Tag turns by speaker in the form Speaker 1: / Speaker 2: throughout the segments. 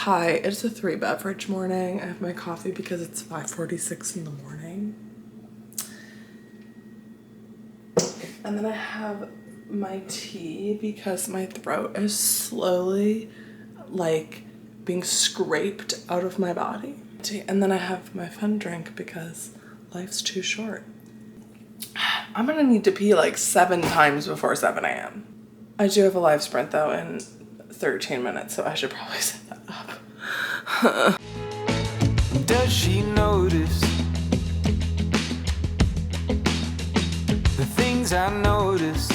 Speaker 1: Hi, it's a 3-beverage morning. I have my coffee because it's 5:46 in the morning. And then I have my tea because my throat is slowly like being scraped out of my body. And then I have my fun drink because life's too short. I'm gonna need to pee like 7 times before 7 a.m. I do have a live sprint though in 13 minutes, so I should probably set that up.
Speaker 2: Does she notice the things I notice?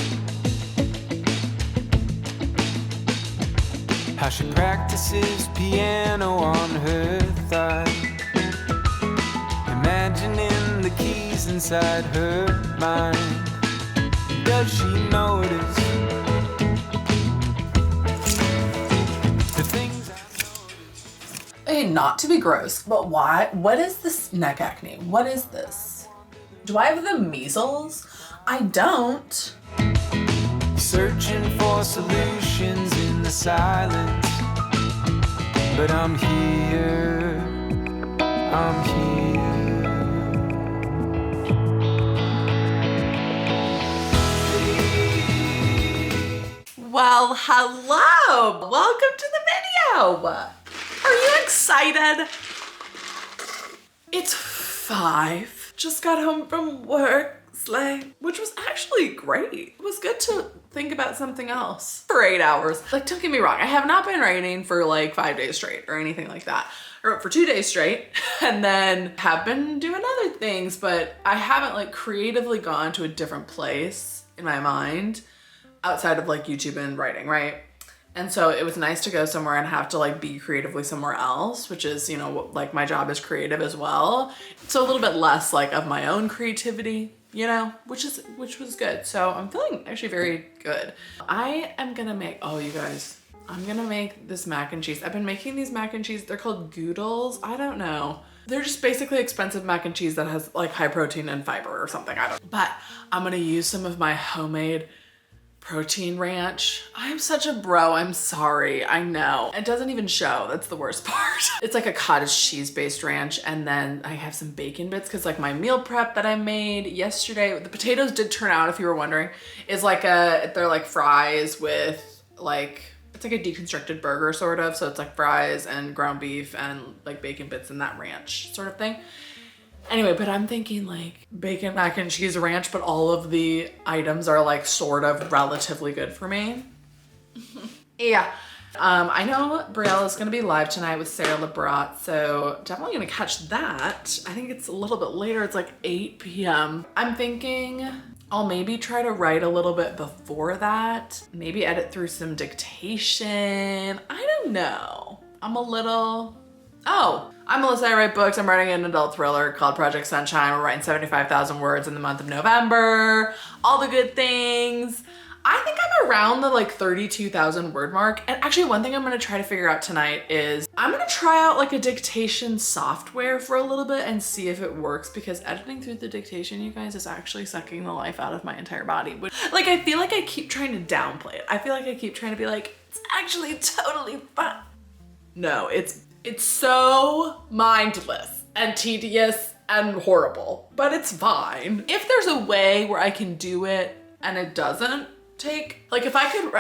Speaker 2: How she practices piano on her thigh, imagining the keys inside her mind. Does she notice the things I notice?
Speaker 1: Hey, not to be gross, but why? What is this neck acne? What is this? Do I have the measles? I don't.
Speaker 2: Searching for solutions in the silence, but I'm here, I'm here.
Speaker 1: Well, hello! Welcome to the video! Are you excited? It's 5. Just got home from work, which was actually great. It was good to think about something else for 8 hours. Like, don't get me wrong, I have not been writing for like 5 days straight or anything like that. I wrote for 2 days straight and then have been doing other things, but I haven't like creatively gone to a different place in my mind outside of like YouTube and writing, right? And so it was nice to go somewhere and have to like be creatively somewhere else, which is, you know, like my job is creative as well. So a little bit less like of my own creativity, you know, which was good. So I'm feeling actually very good. I am gonna make, oh you guys, I'm gonna make this mac and cheese. I've been making these mac and cheese. They're called Goodles. I don't know. They're just basically expensive mac and cheese that has like high protein and fiber or something. I don't know. But I'm gonna use some of my homemade protein ranch. I'm such a bro, I'm sorry, I know. It doesn't even show, that's the worst part. It's like a cottage cheese based ranch, and then I have some bacon bits because like my meal prep that I made yesterday, the potatoes did turn out, if you were wondering, is like they're like fries with like, it's like a deconstructed burger sort of, so it's like fries and ground beef and like bacon bits and that ranch sort of thing. Anyway, but I'm thinking like bacon mac and cheese ranch, but all of the items are like sort of relatively good for me. Yeah. I know Briella's gonna be live tonight with Sarah LeBrat, so definitely gonna catch that. I think it's a little bit later, it's like 8 p.m. I'm thinking I'll maybe try to write a little bit before that, maybe edit through some dictation. I don't know. I'm Melissa, I write books. I'm writing an adult thriller called Project Sunshine. We're writing 75,000 words in the month of November. All the good things. I think I'm around the like 32,000 word mark. And actually one thing I'm gonna try to figure out tonight is I'm gonna try out like a dictation software for a little bit and see if it works, because editing through the dictation, you guys, is actually sucking the life out of my entire body. Like, I feel like I keep trying to downplay it. I feel like I keep trying to be like, it's actually totally fun. No, it's so mindless and tedious and horrible, but it's fine. If there's a way where I can do it and it doesn't take, like if I could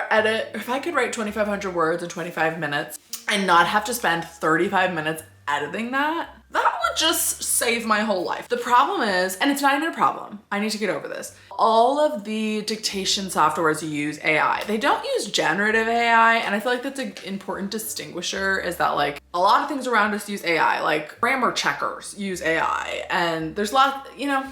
Speaker 1: write 2,500 words in 25 minutes and not have to spend 35 minutes editing that would just save my whole life. The problem is, and it's not even a problem, I need to get over this. All of the dictation softwares use AI. They don't use generative AI, and I feel like that's an important distinguisher, is that like a lot of things around us use AI, like grammar checkers use AI, and there's a lot, you know,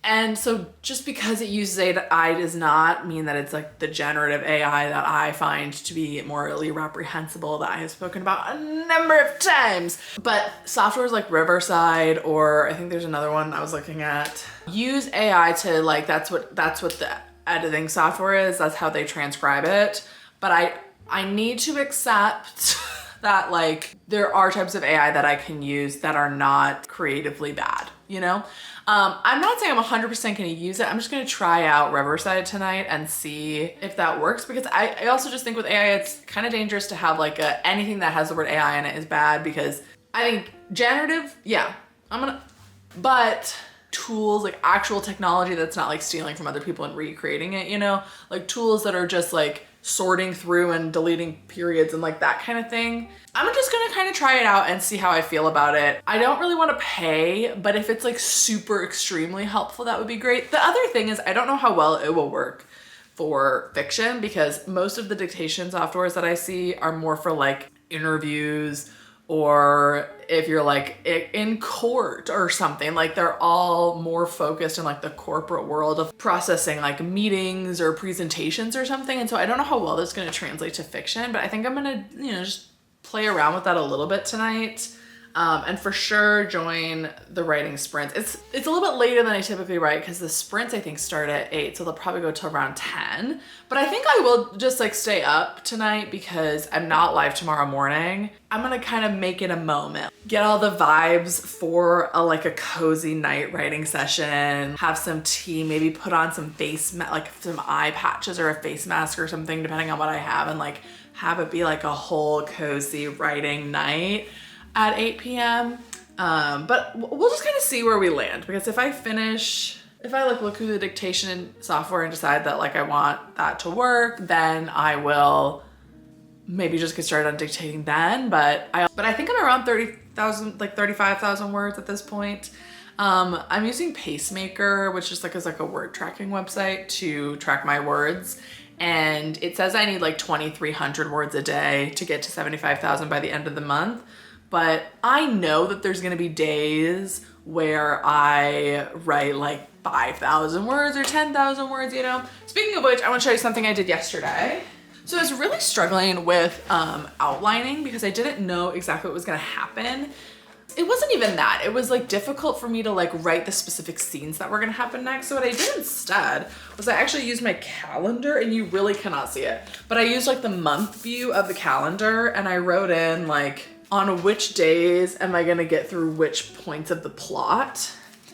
Speaker 1: and so just because it uses AI does not mean that it's like the generative AI that I find to be morally reprehensible, that I have spoken about a number of times. But softwares like Riverside, or I think there's another one I was looking at, use AI to like, that's what the editing software is. That's how they transcribe it. But I need to accept that like there are types of AI that I can use that are not creatively bad. you know? I'm not saying I'm 100% gonna use it. I'm just gonna try out Riverside tonight and see if that works, because I also just think with AI, it's kind of dangerous to have like anything that has the word AI in it is bad, because I think generative, yeah, but tools, like actual technology that's not like stealing from other people and recreating it, you know? Like tools that are just like sorting through and deleting periods and like that kind of thing. I'm just gonna kind of try it out and see how I feel about it. I don't really want to pay, but if it's like super extremely helpful, that would be great. The other thing is I don't know how well it will work for fiction, because most of the dictation softwares that I see are more for like interviews, or if you're like in court or something, like they're all more focused in like the corporate world of processing like meetings or presentations or something. And so I don't know how well that's going to translate to fiction, but I think I'm going to, you know, just play around with that a little bit tonight. And for sure join the writing sprints. It's a little bit later than I typically write, because the sprints I think start at 8, so they'll probably go till around 10. But I think I will just like stay up tonight because I'm not live tomorrow morning. I'm gonna kind of make it a moment, get all the vibes for like a cozy night writing session, have some tea, maybe put on some like some eye patches or a face mask or something, depending on what I have, and like have it be like a whole cozy writing night at 8 p.m. But we'll just kind of see where we land, because if I like look through the dictation software and decide that like I want that to work, then I will maybe just get started on dictating then. But I think I'm around 30,000, like 35,000 words at this point. I'm using Pacemaker, which is like a word tracking website to track my words. And it says I need like 2,300 words a day to get to 75,000 by the end of the month. But I know that there's gonna be days where I write like 5,000 words or 10,000 words, you know? Speaking of which, I wanna show you something I did yesterday. So I was really struggling with outlining, because I didn't know exactly what was gonna happen. It wasn't even that. It was like difficult for me to like write the specific scenes that were gonna happen next. So what I did instead was I actually used my calendar, and you really cannot see it, but I used like the month view of the calendar, and I wrote in like, on which days am I gonna get through which points of the plot.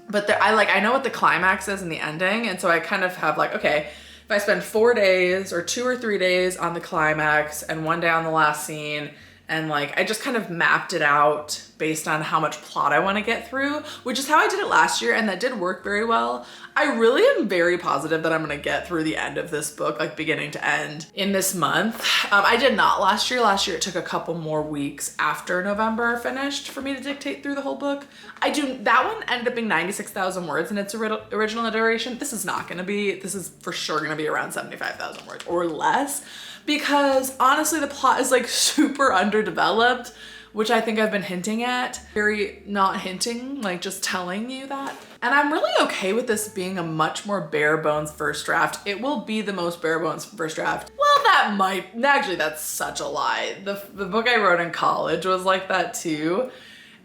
Speaker 1: But I know what the climax is and the ending, and so I kind of have like, okay, if I spend 4 days or 2 or 3 days on the climax and 1 day on the last scene, and like I just kind of mapped it out based on how much plot I want to get through, which is how I did it last year, and that did work very well. I really am very positive that I'm gonna get through the end of this book, like beginning to end, in this month. I did not last year. Last year it took a couple more weeks after November finished for me to dictate through the whole book. That one ended up being 96,000 words in its original iteration. This is for sure gonna be around 75,000 words or less, because honestly the plot is like super underdeveloped, which I think I've been hinting at. Very not hinting, like just telling you that. And I'm really okay with this being a much more bare bones first draft. It will be the most bare bones first draft. Well, actually that's such a lie. The book I wrote in college was like that too.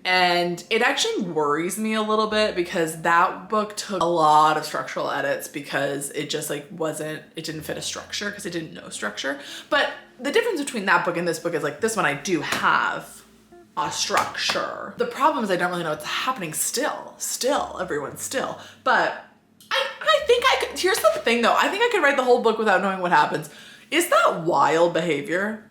Speaker 1: And it actually worries me a little bit, because that book took a lot of structural edits, because it just like it didn't fit a structure, because it didn't know structure. But the difference between that book and this book is like, this one I do have a structure. The problem is I don't really know what's happening still, everyone still. But I think I could, here's the thing though, I think I could write the whole book without knowing what happens. Is that wild behavior?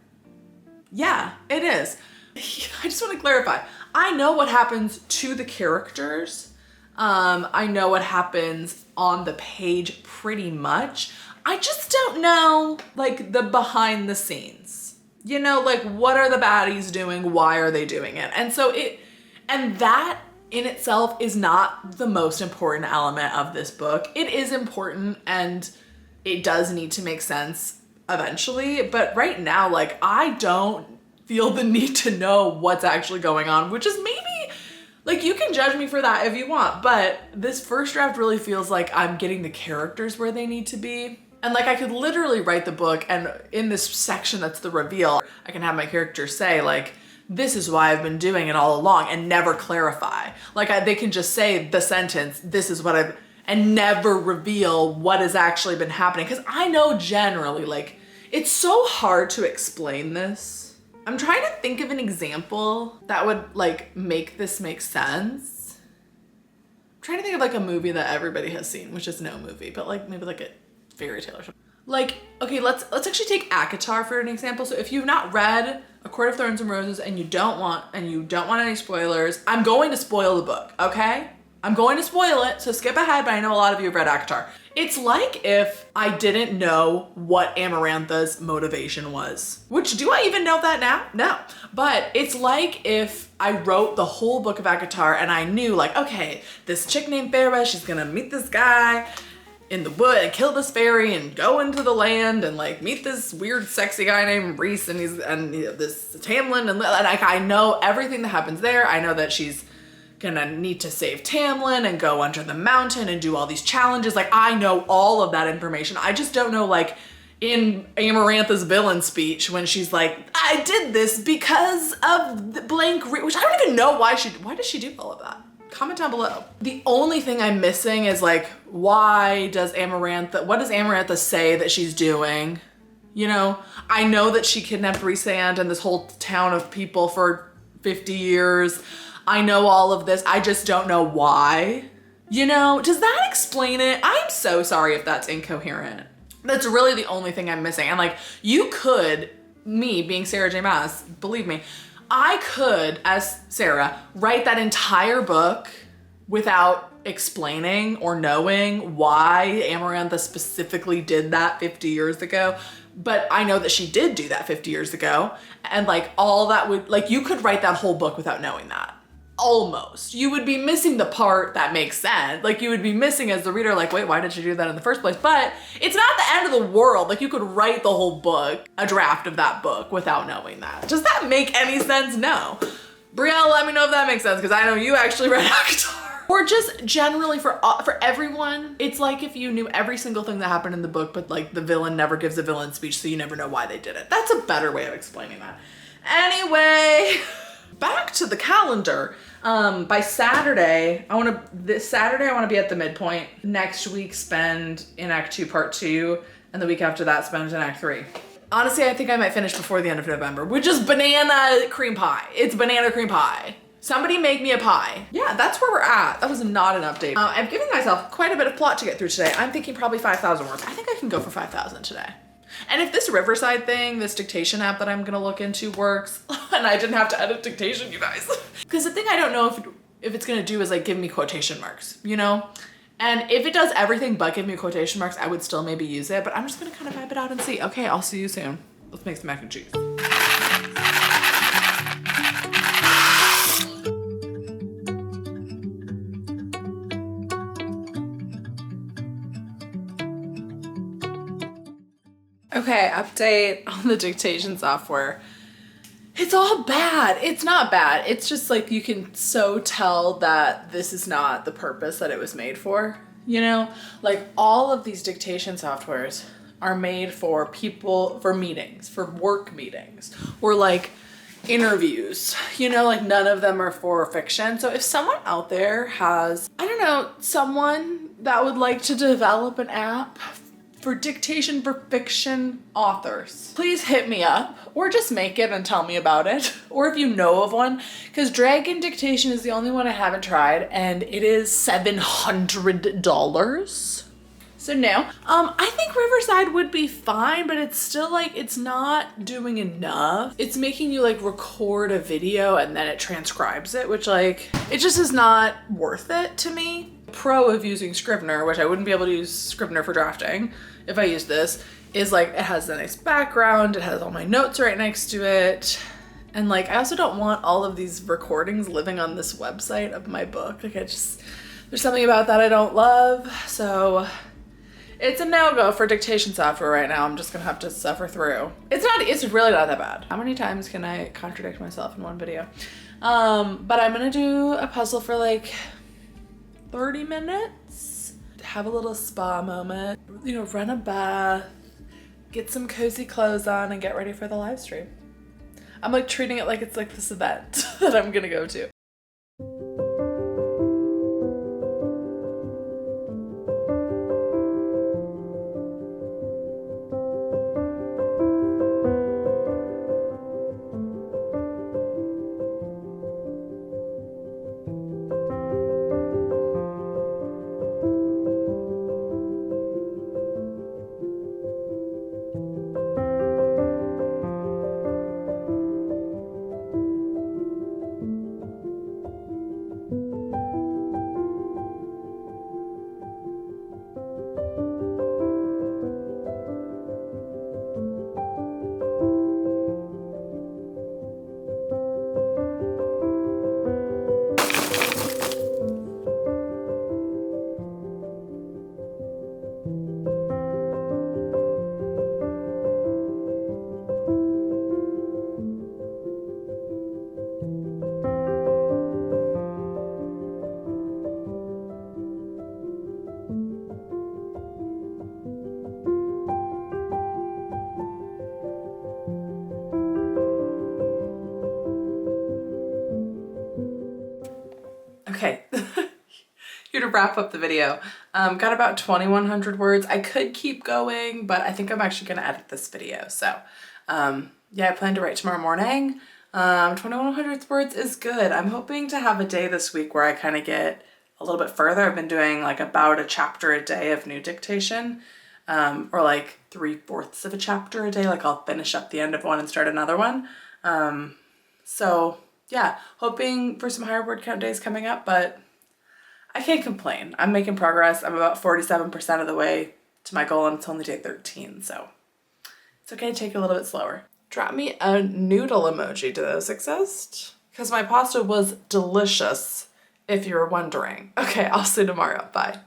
Speaker 1: Yeah, it is. I just want to clarify. I know what happens to the characters. I know what happens on the page pretty much. I just don't know like the behind the scenes. You know, like what are the baddies doing? Why are they doing it? And that in itself is not the most important element of this book. It is important, and it does need to make sense eventually. But right now, like I don't feel the need to know what's actually going on, which is maybe, like you can judge me for that if you want, but this first draft really feels like I'm getting the characters where they need to be. And like I could literally write the book, and in this section that's the reveal, I can have my character say like, this is why I've been doing it all along, and never clarify. Like they can just say the sentence, this is what I've, and never reveal what has actually been happening. Because I know generally like, it's so hard to explain this. I'm trying to think of an example that would like make this make sense. trying to think of like a movie that everybody has seen, which is no movie, but like maybe like a fairy tale or something. Like, okay, let's actually take ACOTAR for an example. So if you've not read A Court of Thorns and Roses and you don't want any spoilers, I'm going to spoil the book, okay? I'm going to spoil it, so skip ahead, but I know a lot of you have read ACOTAR. It's like if I didn't know what Amarantha's motivation was. Which, do I even know that now? No. But it's like if I wrote the whole book of ACOTAR and I knew like, okay, this chick named Farah, she's gonna meet this guy in the wood and kill this fairy and go into the land and like meet this weird sexy guy named Reese and this Tamlin and like I know everything that happens there. I know that she's gonna need to save Tamlin and go under the mountain and do all these challenges. Like I know all of that information. I just don't know like in Amarantha's villain speech when she's like, I did this because of the blank, which I don't even know why does she do all of that? Comment down below. The only thing I'm missing is like, what does Amarantha say that she's doing? You know, I know that she kidnapped Rhysand and this whole town of people for 50 years. I know all of this. I just don't know why. You know, does that explain it? I'm so sorry if that's incoherent. That's really the only thing I'm missing. And like, you could, me being Sarah J. Maas, believe me, I could, as Sarah, write that entire book without explaining or knowing why Amarantha specifically did that 50 years ago. But I know that she did do that 50 years ago. And like all that would, like you could write that whole book without knowing that. Almost. You would be missing the part that makes sense. Like you would be missing as the reader, like, wait, why did she do that in the first place? But it's not the end of the world. Like you could write the whole book, a draft of that book without knowing that. Does that make any sense? No. Brielle, let me know if that makes sense because I know you actually read ACOTAR. Or just generally for everyone, it's like if you knew every single thing that happened in the book, but like the villain never gives a villain speech, so you never know why they did it. That's a better way of explaining that. Anyway, back to the calendar. By Saturday, this Saturday I want to be at the midpoint. Next week spend in Act 2 Part 2, and the week after that spend in Act 3. Honestly, I think I might finish before the end of November, which is banana cream pie. It's banana cream pie. Somebody make me a pie. Yeah, that's where we're at. That was not an update. I'm giving myself quite a bit of plot to get through today. I'm thinking probably 5,000 words. I think I can go for 5,000 today. And if this Riverside thing, this dictation app that I'm gonna look into works, and I didn't have to edit dictation, you guys. Because the thing I don't know if it's gonna do is like give me quotation marks, you know? And if it does everything but give me quotation marks, I would still maybe use it, but I'm just gonna kind of vibe it out and see. Okay, I'll see you soon. Let's make some mac and cheese. Okay, update on the dictation software. It's all bad. It's not bad. It's just like you can so tell that this is not the purpose that it was made for. You know, like all of these dictation softwares are made for people, for meetings, for work meetings, or like interviews. You know, like none of them are for fiction. So if someone out there has, I don't know, someone that would like to develop an app for dictation for fiction authors, please hit me up or just make it and tell me about it. Or if you know of one, because Dragon Dictation is the only one I haven't tried and it is $700. So no, I think Riverside would be fine, but it's still like, it's not doing enough. It's making you like record a video and then it transcribes it, which like, it just is not worth it to me. Pro of using Scrivener, which I wouldn't be able to use Scrivener for drafting if I use this, is like it has a nice background, it has all my notes right next to it, and like I also don't want all of these recordings living on this website of my book. Like there's something about that I don't love, so it's a no-go for dictation software right now. I'm just gonna have to suffer through. It's really not that bad. How many times can I contradict myself in one video? But I'm gonna do a puzzle for like 30 minutes, have a little spa moment, you know, run a bath, get some cozy clothes on and get ready for the live stream. I'm like treating it like it's like this event that I'm gonna go to. wrap up the video. Got about 2,100 words. I could keep going, but I think I'm actually gonna edit this video. So yeah, I plan to write tomorrow morning. 2,100 words is good. I'm hoping to have a day this week where I kind of get a little bit further. I've been doing like about a chapter a day of new dictation, or like 3/4 of a chapter a day. Like I'll finish up the end of one and start another one. So yeah, hoping for some higher word count days coming up, but I can't complain. I'm making progress. I'm about 47% of the way to my goal and it's only day 13, so it's okay to take it a little bit slower. Drop me a noodle emoji. Do those exist? Because my pasta was delicious, if you were wondering. Okay, I'll see you tomorrow. Bye.